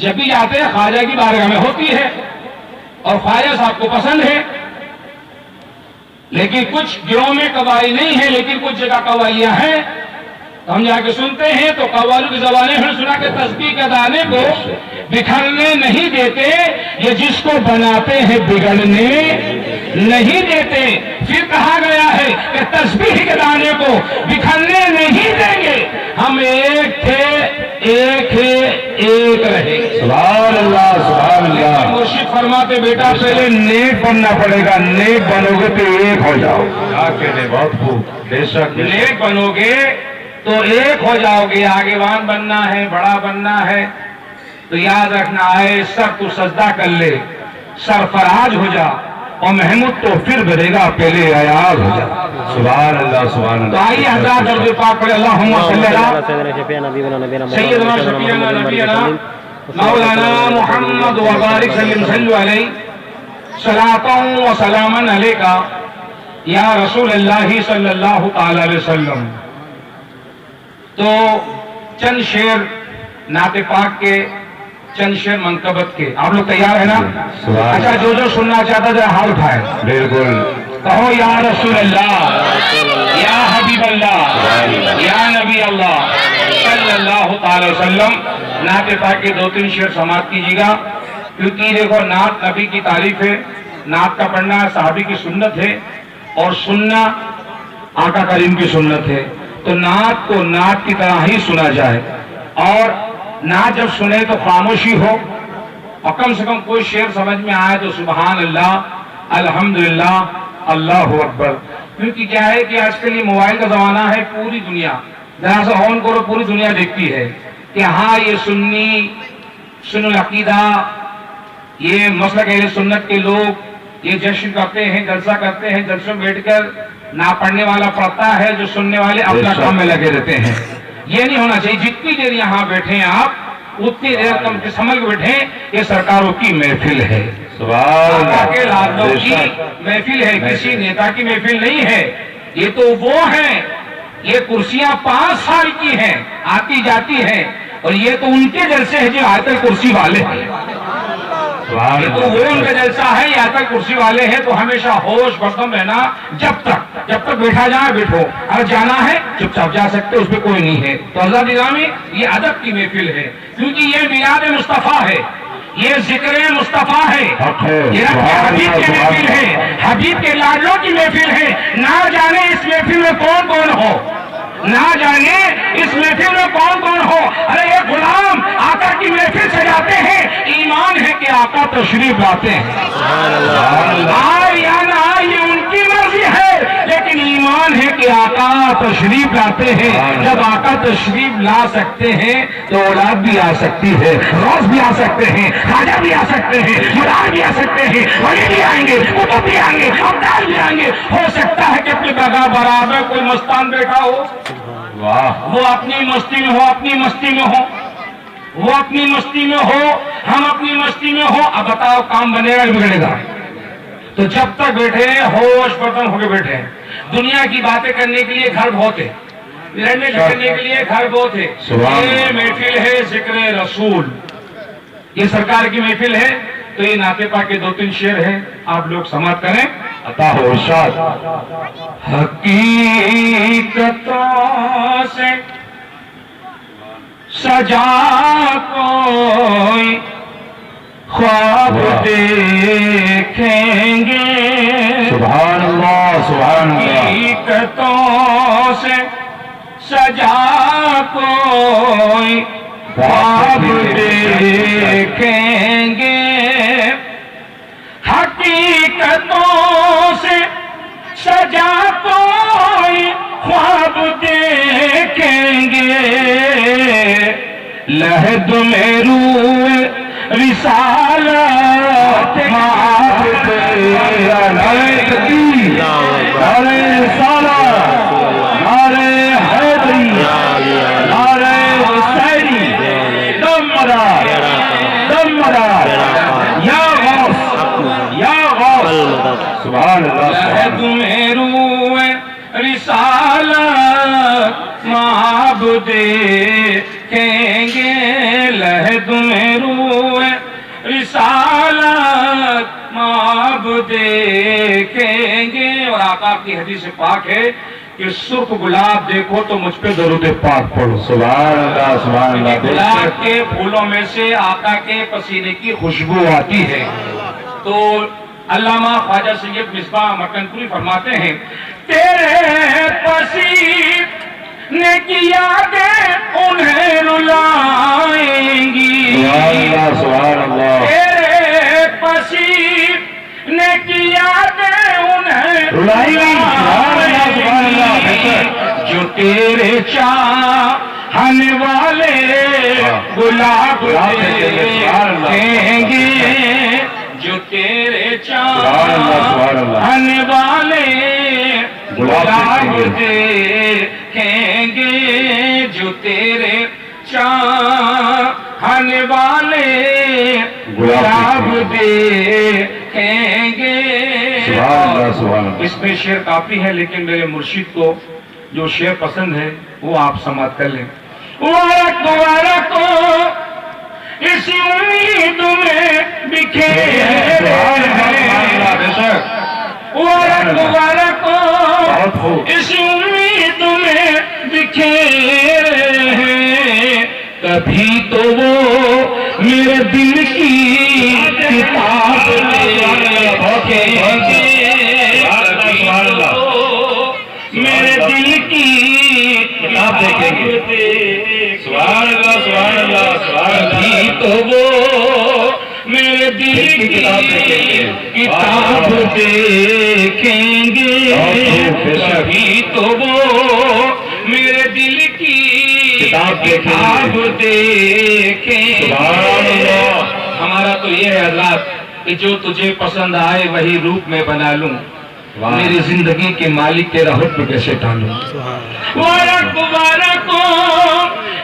جب بھی جاتے ہیں خواجہ کی بارگاہ میں ہوتی ہے اور خواجہ صاحب کو پسند ہے، لیکن کچھ گروہ میں قوالی نہیں ہے، لیکن کچھ جگہ قوالیاں ہیں، ہم جا کے سنتے ہیں تو قوالوں کی زبانیں ہم نے سنا کہ تسبیح کے دانے کو بکھرنے نہیں دیتے، یہ جس کو بناتے ہیں بگڑنے نہیں دیتے۔ پھر کہا گیا ہے کہ تسبیح کے دانے کو بکھرنے نہیں دیں گے، ہم ایک تھے، ایک ہے، ایک رہے۔ سبحان اللہ سبحان اللہ۔ مرشد فرماتے بیٹا پہلے نیک بننا پڑے گا، نیک بنو گے تو ایک ہو جاؤ۔ کیا کہنے، بہت خوب، بے شک نیک بنو گے تو ایک ہو جاؤ گے۔ آگےوان بننا ہے، بڑا بننا ہے تو یاد رکھنا ہے سر تو سجدہ کر لے، سرفراز ہو جا، اور محمود تو پھر بنے گا پہلے ایاز ہو جا۔ سبحان اللہ سبحان تو اللہ۔ آئیے حضرات درود پاک پڑھے، اللہم صلی علی سیدنا شفیعنا نبینا مولانا محمد وبارک سلم صلو علیہ صلاۃ و سلاما علیکا یا رسول اللہ صلی اللہ تعالی علیہ وسلم۔ تو چند شعر نعت پاک کے، چند شعر منقبت کے، آپ لوگ تیار ہیں نا؟ اچھا جو سننا چاہتا ذرا ہاتھ اٹھائے، بالکل کہو یا رسول اللہ، یا حبیب اللہ، یا نبی اللہ صلی اللہ تعالی وسلم۔ نعت پاک کے 2-3 شعر سماعت کیجیے گا، کیونکہ دیکھو نعت نبی کی تعریف ہے، نعت کا پڑھنا صحابی کی سنت ہے، اور سننا آقا کریم کی سنت ہے، تو نعت کو نعت کی طرح ہی سنا جائے، اور نعت جب سنے تو خاموشی ہو، اور کم سے کم کوئی شعر سمجھ میں آئے تو سبحان اللہ، الحمدللہ، اللہ اکبر۔ کیونکہ کیا ہے کہ آج کل یہ موبائل کا زمانہ ہے، پوری دنیا ذرا سا آن کرو، پوری دنیا دیکھتی ہے کہ ہاں یہ سنی، سن العقیدہ، یہ مسلک اہل سنت کے لوگ یہ جشن کرتے ہیں، جلسہ کرتے ہیں، جلسوں میں بیٹھ کر نہ پڑھنے والا پڑھتا ہے، جو سننے والے اپنا کام میں لگے رہتے ہیں۔ یہ نہیں ہونا چاہیے۔ جتنی دیر یہاں بیٹھے ہیں آپ، اتنی دیر کم سمجھ کے بیٹھے، یہ سرکاروں کی محفل ہے، آقا کے لادوں کی محفل ہے، کسی نیتا کی محفل نہیں ہے۔ یہ تو وہ ہیں، یہ کرسیاں 5 سال کی ہیں، آتی جاتی ہیں، اور یہ تو ان کے جلسے ہیں جو آیت الکرسی والے ہیں۔ یہ تو وہ ان کا جلسہ ہے، یا تک کرسی والے ہیں، تو ہمیشہ ہوش برتم رہنا، جب تک بیٹھا جائے بیٹھو، اگر جانا ہے چپ چاپ جا سکتے، اس پہ کوئی نہیں ہے۔ تو حضرات گرامی، یہ ادب کی محفل ہے، کیونکہ یہ میلاد مصطفیٰ ہے، یہ ذکر مصطفیٰ ہے، یہ حبیب کی محفل ہے، حبیب کے لاڈلوں کی محفل ہے۔ نہ جانے اس محفل میں کون کون ہو، نہ جانے اس محفل میں کون کون ہو۔ ارے یہ غلام آقا کی محفل سجاتے ہیں، ایمان ہے کہ آقا تشریف لاتے ہیں، آئے یا نہ آئے یہ ان کی مرضی ہے، لیکن ایمان ہے کہ آقا تشریف لاتے ہیں۔ جب آقا تشریف لا سکتے ہیں تو اولاد بھی آ سکتی ہے، روز بھی آ سکتے ہیں، خواجہ بھی آ سکتے ہیں، مراد بھی آ سکتے ہیں، ولی بھی آئیں گے، کتب بھی آئیں گے، ابدال بھی آئیں گے۔ ہو سکتا ہے کہ اپنے بغا برابر کوئی مستان بیٹھا ہو، وہ اپنی مستی میں ہو، اپنی مستی میں ہو، وہ اپنی مستی میں ہو، ہم اپنی مستی میں ہو۔ اب بتاؤ کام بنے گا یا بگڑے گا؟ تو جب تک بیٹھے ہوش برتن ہو کے بیٹھے ہیں، دنیا کی باتیں کرنے کے لیے گھر بہت ہے، لڑنے جھگڑنے کے لیے گھر بہت ہے۔ یہ محفل ہے ذکر رسول، یہ سرکار کی محفل ہے، تو یہ نعت پاک کے 2-3 شعر ہیں، آپ لوگ سماعت کریں۔ عطا ہو ارشاد۔ حقیقتوں سے سجا کوئی خواب دیکھیں گے، سبحان اللہ سبحان اللہ۔ حقیقتوں سے سجا کوئی خواب دیکھیں گے، حقیقتوں سے سجا کوئی خواب دیکھیں گے، لہد میں روح رسالت خواب نعرہ تکبیر، نعرہ رسالت، نعرہ حیدری، نعرہ حسینی، دم مدار، دم مدار، یا غوث، یا غوث، سبحان اللہ۔ لہد میں روح رسالت معبود دیکھیں گے، لہد میں روح دیکھیں گے. اور آقا کی حدیث پاک ہے کہ سرخ گلاب دیکھو تو مجھ پہ درود پاک پڑھو. سبحان اللہ سبحان اللہ. گلاب کے پھولوں میں سے آقا کے پسینے کی خوشبو آتی ہے. تو علامہ خواجہ سید مصباح مکن پوری فرماتے ہیں تیرے پسینے کی یادیں انہیں رلائیں گی. سبحان اللہ. تیرے پسینے کی یادیں انہیں رلائیں گی. سبحان اللہ. جو تیرے چاہنے والے گلاب دیکھیں گے. جو تیرے چاہنے والے گلاب دیکھیں گے. جو تیرے چاہنے والے گلاب دیکھیں گے. اس میں شعر کافی ہے لیکن میرے مرشد کو جو شعر پسند ہے وہ آپ سماعت کر لیں. وارق اسی امید میں بکھیرے ہیں. وارق اسی امید میں بکھیرے ہیں. کبھی تو وہ میرے دل کی کتاب دیکھیں گے. میرے دل کی کتاب دیکھیں گے. سبحان اللہ سبحان اللہ. کبھی تو وہ میرے دل کی کتاب دیکھیں گے. کبھی تو وہ میرے دل کی کتاب دیکھیں گے. ہمارا تو یہ ہے حضرات کہ جو تجھے پسند آئے وہی روپ میں بنا لوں. میری زندگی کے مالک تیرا حکم کیسے ٹالوں. وارق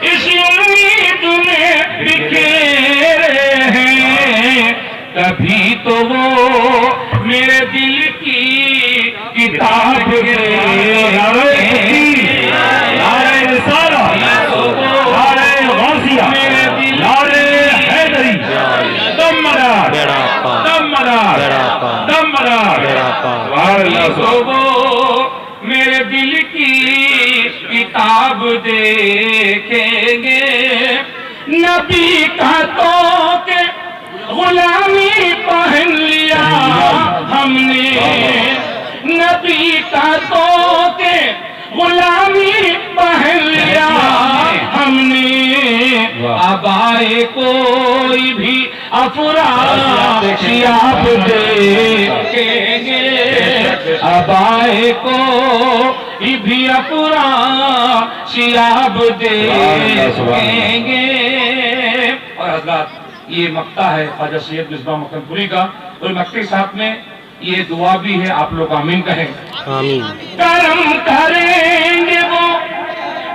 اسی امید میں بکھیرے ہیں. کبھی تو وہ میرے دل کی کتاب میرے دل کی کتاب دیکھیں گے. نبی کا تو کہ غلامی پہن لیا ہم نے. نبی کا تو کہ غلامی پہن لیا ہم نے. ابائے کوئی بھی افراسیاب دیکھیں گے. ابائے کوئی بھی افراسیاب دیکھیں گے. اور حضرات یہ مقطع ہے خواجہ سید مصباح مکن پوری کا. اور مقطع ساتھ میں یہ دعا بھی ہے, آپ لوگ آمین کہیں. آمین. کرم کریں گے وہ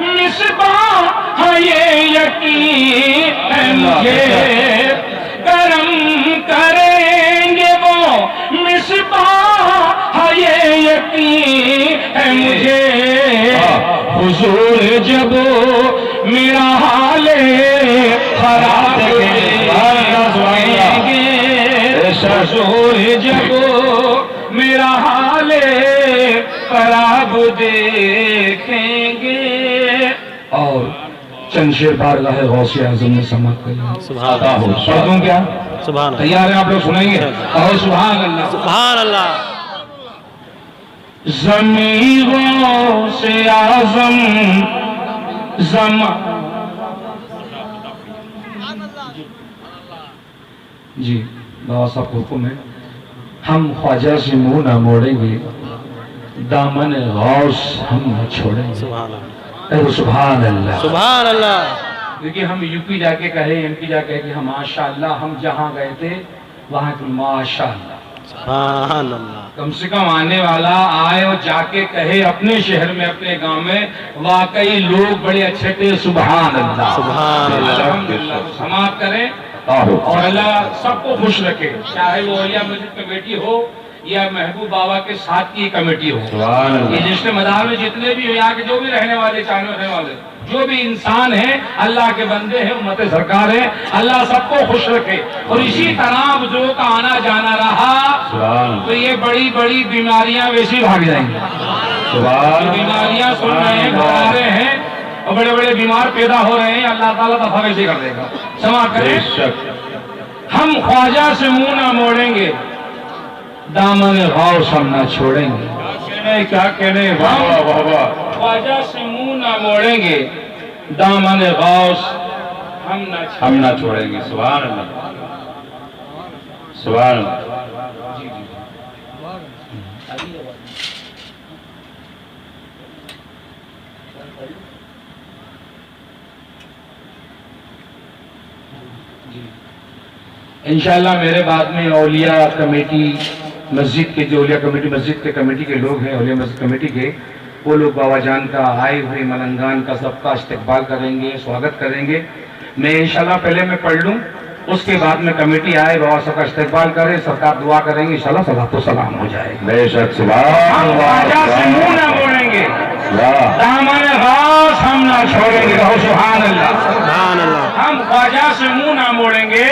مصباح ہے یہ یقین ہے مجھے. کرم کریں گے وہ مصباح ہے یہ یقین ہے مجھے. حضور جب میرا حال خراب دیکھیں گے. حضور جب میرا حال خراب دیکھیں گے. اور چند شعر بارگاہ غوث اعظم میں سماعت کریں. سبحان عطا ہو. اللہ. پڑھ دوں کیا؟ سبحان اللہ. تیار ہیں آپ لوگ؟ سنیں گے. اور سبحان اللہ. سبحان اللہ. زمین غوث اعظم جی بابا صاحب کو حکم ہے ہم خواجہ سے منہ نہ موڑیں گے, دامن غوث ہم نہ چھوڑیں گے. سبحان اللہ. سبحان اللہ. سبحان اللہ. دیکھیے ہم یو پی جا کے کہے, ایم پی جا کے کہ ہم ماشاءاللہ, ہم جہاں گئے تھے وہاں کی ماشاءاللہ. سبحان اللہ. کم سے کم آنے والا آئے اور جا کے کہے اپنے شہر میں اپنے گاؤں میں واقعی لوگ بڑے اچھے تھے. سبحان اللہ. سبحان اللہ. الحمدللہ. سماعت کریں اور اللہ سب کو خوش رکھے, چاہے وہ اولیاء مسجد میں بیٹی ہو یہ محبوب بابا کے ساتھ کی کمیٹی ہو. سبحان اللہ. یہ جشن مدار میں جتنے بھی یہاں کے جو بھی رہنے والے چاہنے رہنے والے جو بھی انسان ہیں اللہ کے بندے ہیں امت سرکار ہیں اللہ سب کو خوش رکھے اور اسی طرح بزرگوں کا آنا جانا رہا تو یہ بڑی بڑی بیماریاں ویسی بھاگ جائیں گی. بیماریاں سن رہے ہیں بتا رہے ہیں اور بڑے بڑے بیمار پیدا ہو رہے ہیں اللہ تعالیٰ دفعہ ویسے کر دے گا. سما کریں ہم خواجہ سے منہ نہ موڑیں گے دامن غوث ہم نہ چھوڑیں گے. کیا کہنے خواجہ سے منہ نہ موڑیں گے دامن غوث ہم نہ چھوڑیں گے. سبحان اللہ سبحان اللہ. انشاءاللہ میرے بعد میں اولیاء کمیٹی مسجد کے جو اولیاء کمیٹی مسجد کے کمیٹی کے لوگ ہیں اولیاء مسجد کمیٹی کے وہ لوگ بابا جان کا آئے ہوئے ملنگان کا سب کا استقبال کریں گے سواگت کریں گے. میں انشاءاللہ پہلے میں پڑھ لوں اس کے بعد میں کمیٹی آئے بابا سب کا استقبال کرے سرکار دعا کریں گے انشاءاللہ صلاۃ و سلام ہو جائے گا. بے شک سبحان ہم خواجہ سے منہ نہ موڑیں گے دامن غوث ہم نہ چھوڑیں گے. سبحان اللہ سبحان اللہ. ہم خواجہ سے منہ نہ موڑیں گے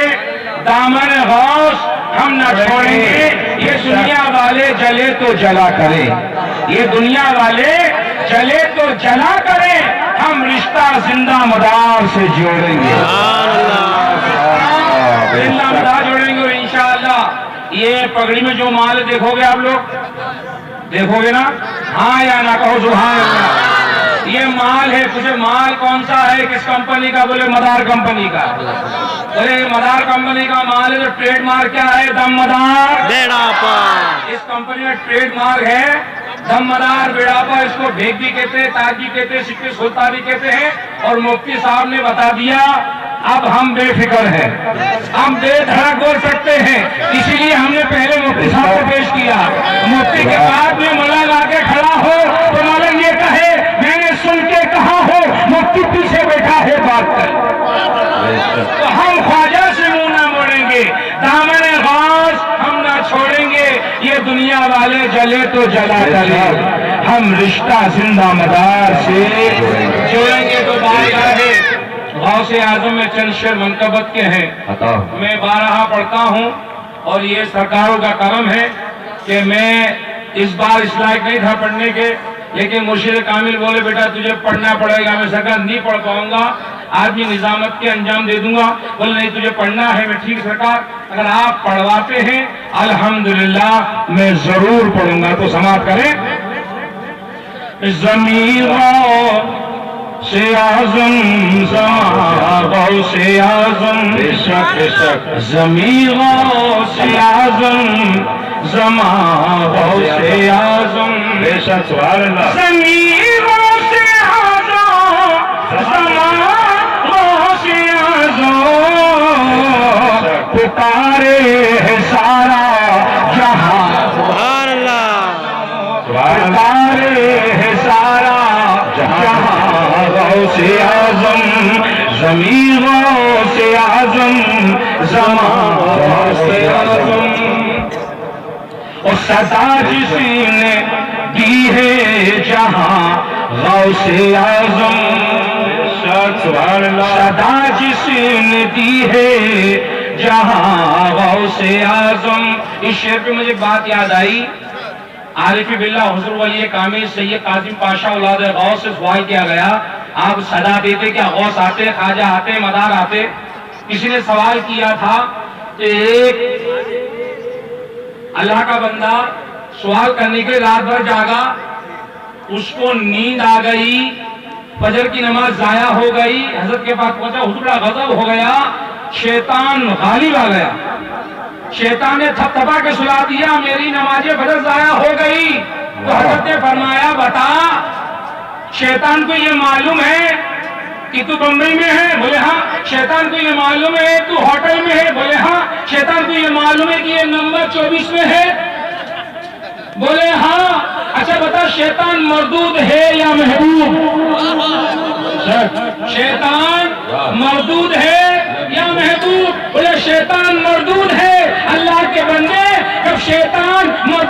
دامن غوث ہم نہ چھوڑیں گے. یہ دنیا والے جلے تو جلا کریں یہ دنیا والے جلے تو جلا کریں ہم رشتہ زندہ مدار سے جوڑیں گے. زندہ مدار جوڑیں گے اور انشاءاللہ یہ پگڑی میں جو مال دیکھو گے آپ لوگ دیکھو گے نا ہاں یا نہ کہو سبحان اللہ. یہ مال ہے تجھے مال کون سا ہے کس کمپنی کا بولے مدار کمپنی کا. بولے مدار کمپنی کا مال ہے تو ٹریڈ مارک کیا ہے دم مدار بیڑا پار. اس کمپنی میں ٹریڈ مارک ہے دم مدار بیڑا پار. اس کو بھیگ بھی کہتے ہیں تاج بھی کہتے ہیں سکے سلطا بھی کہتے ہیں. اور مفتی صاحب نے بتا دیا اب ہم بے فکر ہیں ہم بے دھڑک بول سکتے ہیں اسی لیے ہم نے پہلے مفتی صاحب کو پیش کیا. مفتی کے بعد میں مولا لا کے کھڑا ہو تو مولا یہ کہے میں نے سن کے کہا ہو مفتی پیچھے بیٹھا ہے بات کر. تو ہم خواجہ سے منہ نہ موڑیں گے دامن غوث ہم نہ چھوڑیں گے. یہ دنیا والے جلے تو جلا کریں ہم رشتہ زندہ مدار سے جوڑیں گے. تو بات ہے غوث اعظم میں چند شعر منقبت کے ہیں میں بارہا پڑھتا ہوں اور یہ سرکاروں کا کرم ہے کہ میں اس بار اس لائق نہیں تھا پڑھنے کے لیکن مرشد کامل بولے بیٹا تجھے پڑھنا پڑے گا. میں سرکار نہیں پڑھ پاؤں گا آج بھی نظامت کے انجام دے دوں گا. بولے نہیں تجھے پڑھنا ہے. میں ٹھیک سرکار اگر آپ پڑھواتے ہیں الحمدللہ میں ضرور پڑھوں گا. تو سماعت کریں. ضمیر سے اعظم غوث اعظم بے شک بے شک ضمیر سے اعظم غوث اعظم بے شک سبحان اللہ. ضمیر سے اعظم غوث اعظم پکارے ہے سارا جہاں سبحان اللہ. پکارے ہے سارا جہاں غوث اعظم ضمیر غوث اعظم زمان غوث اعظم. اور صدا جس نے دی ہے جہاں غوث اعظم سبحان اللہ. صدا جس نے دی ہے جہاں غوث اعظم. اس شعر پہ مجھے بات یاد آئی. عارف باللہ حضور ولی کامل سید قاسم پاشا اولاد غوث سے سوال کیا گیا آپ صدا دیتے کیا غوث آتے خواجہ آتے مدار آتے. کسی نے سوال کیا تھا کہ ایک اللہ کا بندہ سوال کرنے کے رات بھر جاگا اس کو نیند آ گئی فجر کی نماز ضائع ہو گئی حضرت کے پاس پہنچا حضور کا غضب ہو گیا شیطان غالب آ گیا شیطان نے تھپ تھپا کے سلا دیا میری نماز فجر ضائع ہو گئی. تو حضرت نے فرمایا بتا شیطان کو یہ معلوم ہے کہ تو بمبئی میں ہے بولے ہاں. شیطان کو یہ معلوم ہے تو ہوٹل میں ہے بولے ہاں. شیطان کو یہ معلوم ہے کہ یہ نمبر 24 میں ہے بولے ہاں. اچھا بتا شیطان مردود ہے یا محبوب. شیطان مردود ہے یا محبوب. بولے شیطان مردود ہے. اللہ کے بندے جب شیطان مردود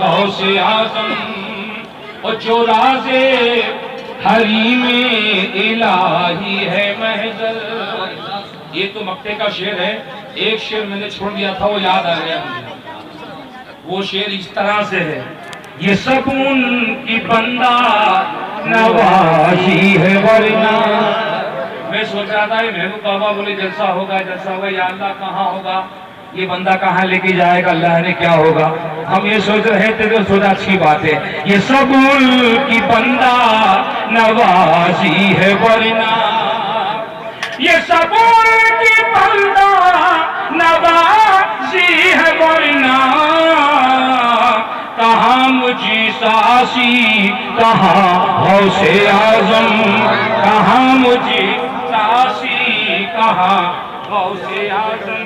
غوث اعظم اور جو راز حریم الہی ہے محضر. یہ تو مکتے کا شعر ہے. ایک شعر میں نے چھوڑ دیا تھا، وہ یاد آ گیا مجھے. وہ شعر اس طرح سے ہے: یہ سب ان کی بندہ نوازی ہے ورنہ. میں سوچ رہا تھا یہ محبوب بابا بولے جلسہ ہوگا جلسہ ہوگا، یا اللہ کہاں ہوگا، یہ بندہ کہاں لے کے جائے گا، اللہ نے کیا ہوگا. ہم یہ سوچ رہے تھے تو سوچا اچھی بات ہے. یہ سب ان کی بندہ نوازی ہے ورنہ، یہ سب ان کی بندہ نوازی ہے ورنہ. کہاں مجھی ساسی کہاں غوث اعظم، کہاں مجھی ساسی کہاں غوث اعظم.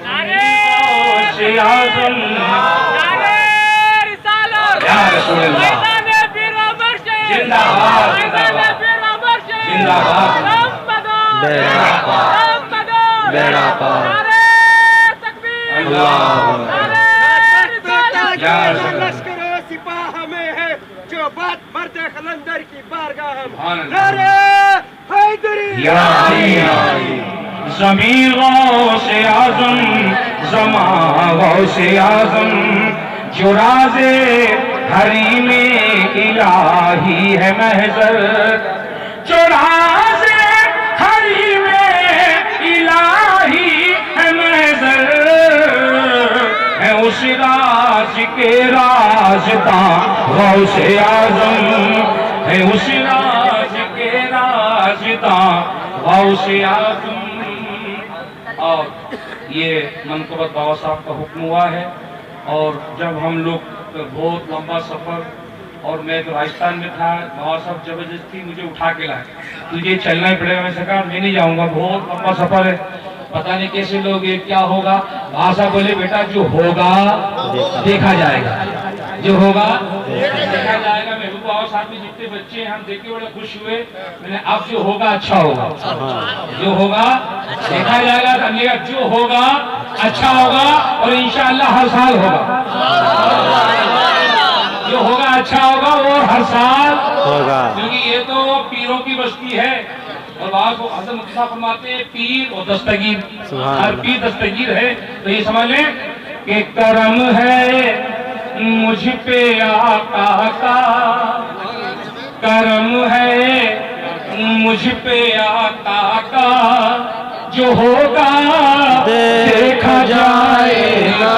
غوث اعظم یا رسول اللہ زندہ باد زندہ باد. بیڑا پار لشکر و سپاہ میں ہے جو بات مرد خلندر کی بارگاہ سبحان میں. اللہ. نعرہ حیدری یا علی زمین غوث اعظم زمان غوث اعظم جو راز حریم الہی ہے محضر. جو راز حریم الہی ہے محضر ہے اس راز کے رازداں غوث اعظم ہے اس راز کے رازداں غوث اعظم. اور یہ منقبت بابا صاحب کا حکم ہوا ہے. اور جب ہم لوگ بہت لمبا سفر، اور میں تو راجستھان میں تھا، بابا صاحب زبردستی مجھے اٹھا کے لائے، تجھے چلنا ہی پڑے گا. میں نے کہا میں نہیں جاؤں گا، بہت لمبا سفر ہے، پتہ نہیں کیسے لوگ یہ کیا ہوگا. بابا صاحب بولے بیٹا جو ہوگا دیکھا جائے گا، جو ہوگا دیکھا جائے گا. محبوب بابا صاحب میں جتنے بچے ہیں ہم دیکھ کے بڑے خوش ہوئے. میں نے اب جو ہوگا اچھا ہوگا، جو ہوگا دیکھا جائے گا. ہم نے کہا جو ہوگا اچھا ہوگا اور انشاءاللہ ہر سال ہوگا. جو ہوگا اچھا ہوگا وہ ہر سال ہوگا، کیونکہ یہ تو پیروں کی بستی ہے. اور بعض حضرت مفتی صاحب فرماتے ہیں پیر اور دستگیر، سبحان ہر پیر دستگیر ہے. تو یہ سمجھ لیں کہ کرم ہے مجھ پہ آقا کا، کرم ہے مجھ پہ آقا کا، جو ہوگا دیکھا جائے گا.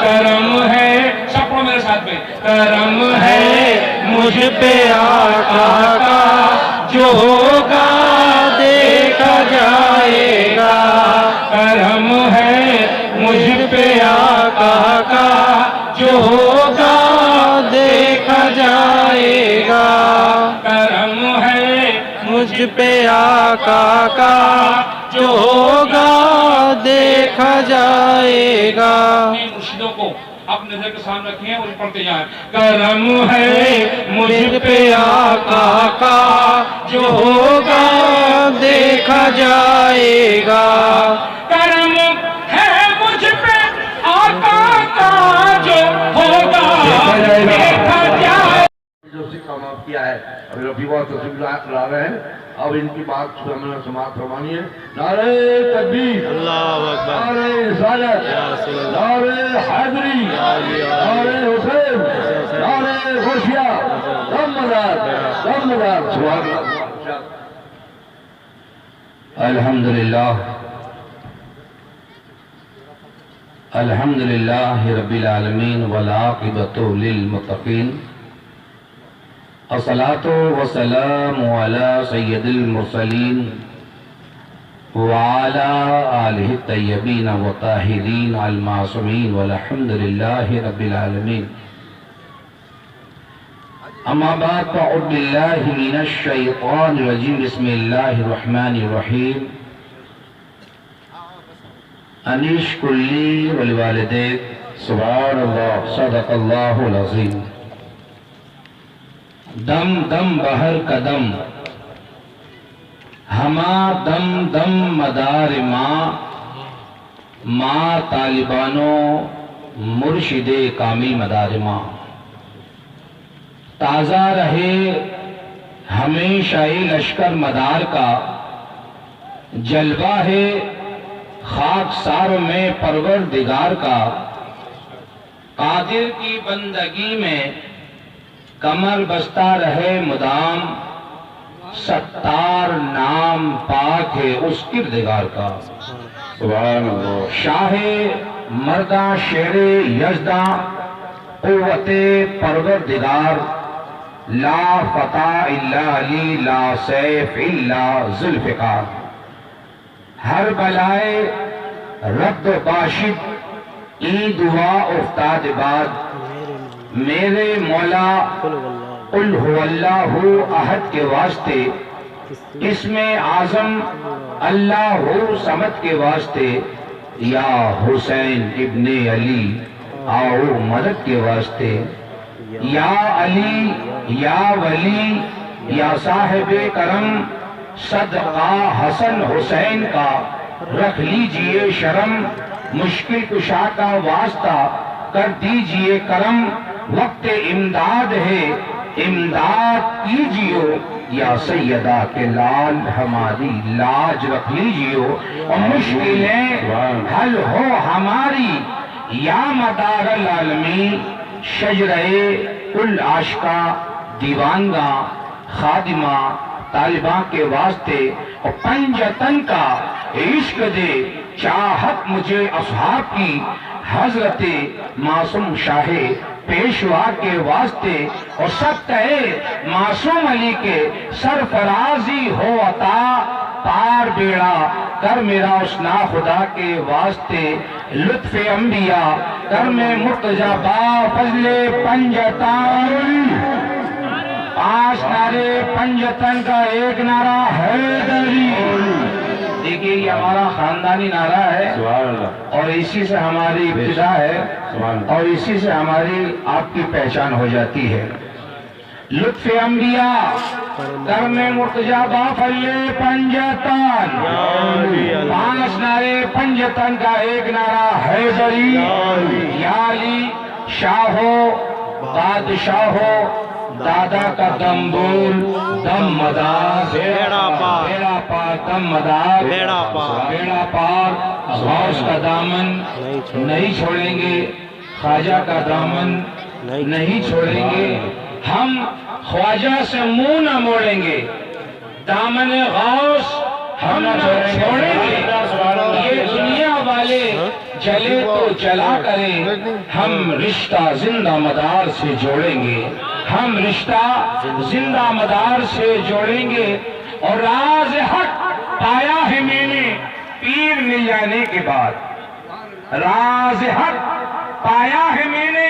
کرم ہے، سب پڑھو میرے ساتھ میں، کرم ہے مجھ پہ آقا کا، جو ہوگا دیکھا جائے گا. کرم ہے مجھ پہ آقا کا، جو ہوگا دیکھا جائے گا. کرم ہے مجھ پہ آقا کا، جو ہوگا دیکھا جائے گا. اپنے مرشدوں کو اپنے نظر کے سامنے رکھیں اور پڑھتے جائیں. کرم ہے مجھ پہ آقا کا، جو ہوگا دیکھا جائے گا. کرم ہے مجھ پہ آقا کا، جو ہوگا دیکھا جائے. جو سکہ معاف کیا ہے ابھی رفیع تصویر لا رہے ہیں. اب ان کی بات ہمیں سماعت فرمانی ہے. نعرہ تکبیر، اللہ اکبر، نعرہ رسالت، یا رسول اللہ، نعرہ حیدری، نعرہ حسین، نعرہ غوثیہ، دم مدار سبحان اللہ. الحمدللہ الحمدللہ رب العالمین والعاقبۃ للمتقین. الصلاۃ والسلام علی سید المرسلین وعلی آلہ الطیبین والطاہرین المعصومین والحمد للہ رب العالمین. اما بعد فاعوذ باللہ من الشیطان الرجیم. بسم اللہ الرحمن الرحیم. انشکر لی ولوالدیک. سبحان اللہ، صدق اللہ العظیم. دم دم بہر قدم ہما دم دم مدار ماں طالبانوں مرشد کامل مدارماں، تازہ رہے ہمیشہ لشکر مدار کا، جلوہ ہے خاکسار میں پروردگار کا، قادر کی بندگی میں کمر بستہ رہے مدام، ستار نام پاک ہے اس کردگار کا۔ سبحان اللہ۔ شاہ مردہ شیر یزداں، قوت پروردگار، لا فتح الا علی، لا سیف الا ذوالفقار، ہر بلائے رد باشد ای دعا افتاد بعد، میرے مولا قل هو اللہ احد کے واسطے، اسم اعظم اللہ صمد کے واسطے، یا حسین ابن علی آؤ مدد کے واسطے، یا علی یا ولی یا صاحب کرم، صدقہ حسن حسین کا رکھ لیجئے شرم، مشکل کشا کا واسطہ کر دیجئے کرم، وقت امداد ہے امداد کیجئے، یا سیدہ کے لال ہماری لاج رکھ لیجئے، اور مشکلیں حل ہو ہماری، یا مدار العالمین، شجرے کل عاشقہ دیوانگاں خادمہ طالباں کے واسطے، اور پنجتن کا عشق دے چاہت مجھے اصحاب کی، حضرت معصوم شاہ پیشوا کے واسطے، اور سب کہے معصوم علی کے سرفرازی ہو عطا، پار بیڑا کر میرا اسنا خدا کے واسطے، لطف انبیاء کر میں مرتضی با فضل پنجتن، 5 نعرے پنجتن کا ایک نعرہ حیدری۔ دیکھیے یہ ہمارا خاندانی نعرہ ہے، سبحان اللہ۔ اور اسی سے ہماری ابتدا ہے، اور اسی سے ہماری آپ کی پہچان ہو جاتی ہے۔ لطف انبیاء کرم مرتضی با فضل پنجتن، 5 نعرے پنجتن کا ایک نعرہ حیدری، یا علی شاہو بادشاہو، دادا کا دم بول دم مدار، بیڑا پار، بیڑا پار دم مدار، بیڑا پار، بیڑا پار، غوث کا دامن نہیں چھوڑیں گے، خواجہ کا دامن نہیں چھوڑیں گے، ہم خواجہ سے منہ نہ موڑیں گے، دامن غوث ہم نہ چھوڑیں گے، یہ دنیا والے جلے تو جلا کریں، ہم رشتہ زندہ مدار سے جوڑیں گے، ہم رشتہ زندہ مدار سے جوڑیں گے، اور راز حق پایا ہے میں نے پیر مل جانے کے بعد، راز حق پایا ہے میں نے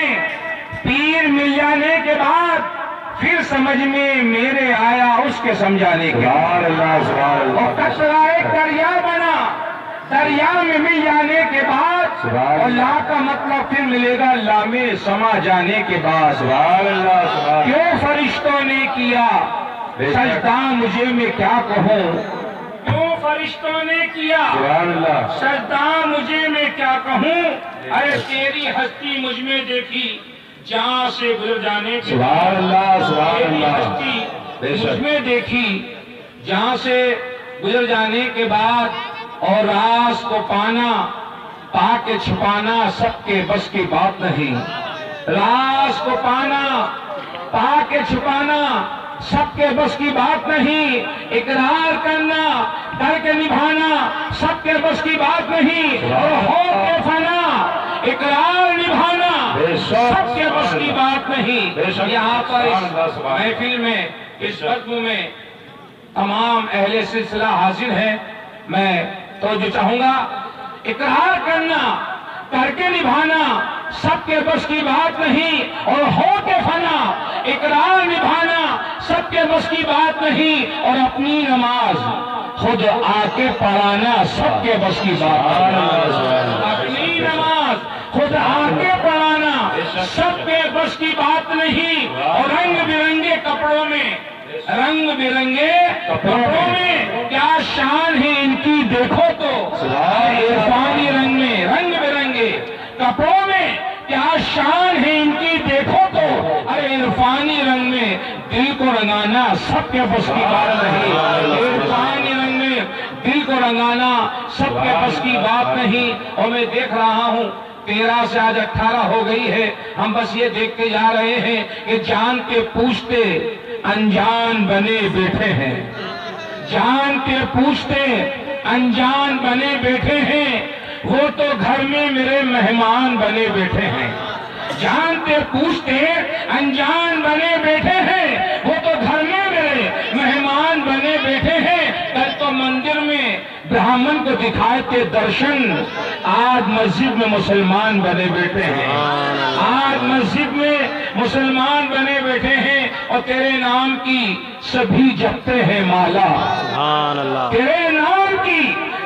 پیر مل جانے کے بعد، پھر سمجھ میں میرے آیا اس کے سمجھانے کے بعد، اور قطرہ ایک دریا بنا دریا میں مل جانے کے بعد، اور لا کا مطلب پھر ملے گا لا میں سما جانے کے بعد۔ کیوں فرشتوں نے کیا سجدہ مجھے میں کیا کہوں، کیوں فرشتوں نے کیا سجدہ مجھے میں کیا کہوں، اے تیری ہستی مجھ میں دیکھی جہاں سے گزر جانے کے بعد، تیری ہستی مجھ میں دیکھی جہاں سے گزر جانے کے بعد، اور راز کو پانا پا کے چھپانا سب کے بس کی بات نہیں، راز کو پانا پا کے چھپانا سب کے بس کی بات نہیں، اقرار کرنا کر کے نبھانا سب کے بس کی بات نہیں، اور ہو کے فنا اقرار نبھانا سب کے بس کی بات نہیں۔ یہاں پر اس محفل میں اس رسم میں تمام اہل سلسلہ حاضر ہیں، میں توجہ چاہوں گا، اقرار کرنا کر کے نبھانا سب کے بس کی بات نہیں، اور ہو کے فنا اقرار نبھانا سب کے بس کی بات نہیں، اور اپنی نماز خود آ کے پڑھانا سب کے بس کی بات نہیں، اپنی نماز خود آ کے پڑھانا سب کے بس کی بات نہیں، اور رنگ برنگے کپڑوں میں رنگ برنگے کپڑوں میں کیا شان ہے ان کی دیکھو تو، عرفانی رنگ میں رنگ برنگے کپڑوں میں کیا شان ہے ان کی دیکھو تو، ارے عرفانی رنگ میں دل کو رنگانا سب کے بس کی بات نہیں، عرفانی رنگ میں دل کو رنگانا سب کے بس کی بات نہیں۔ اور میں دیکھ رہا ہوں 13 سے آج 18 ہو گئی ہے، ہم بس یہ دیکھ کے جا رہے ہیں کہ جان کے پوچھتے انجان بنے بیٹھے ہیں، جان کے پوچھتے انجان بنے بیٹھے ہیں، وہ تو گھر میں میرے مہمان بنے بیٹھے ہیں، جانتے پوچھتے انجان بنے بیٹھے ہیں، وہ تو گھر میں میرے مہمان بنے بیٹھے ہیں۔ کل تو مندر میں برہمن کو دکھائے تھے درشن، آج مسجد میں مسلمان بنے بیٹھے ہیں، آج مسجد میں مسلمان بنے بیٹھے ہیں، اور تیرے نام کی سبھی جپتے ہیں مالا، سبحان اللہ، تیرے نام کی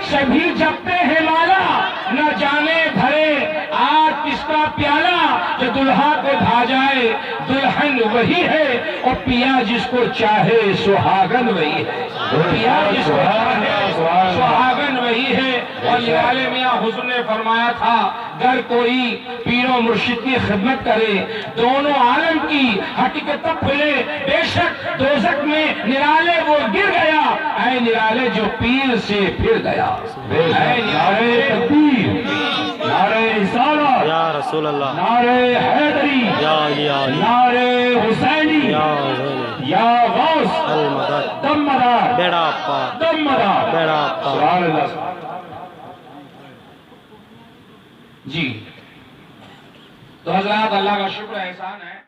سبھی جپتے ہیں مالا، نہ جانے بھرے آج کس کا پیالہ، جو دلہا کو بھا جائے دلہن وہی ہے، اور پیا جس کو چاہے سہاگن وہی ہے، پیا جس کو چاہے سہاگن وہی ہے۔ اور نرالے میاں حضور نے فرمایا تھا گر کوئی پیر و مرشد کی خدمت کرے دونوں عالم کی حقیقت کھلے، بے شک دوزخ میں نرالے وہ گر گیا، اے نرالے جو پیر سے پھر گیا، اے نرالے تکبیر، نعرہ رسالت، یا رسول اللہ، نعرہ حیدری، یا علی علی، نعرہ حسینی، یا حسینی، یا غوث المدد، دم مدار، بیڑا پار، دم مدار، بیڑا پار۔ سبحان اللہ۔ جی تو حضرات اللہ کا شکر احسان ہے۔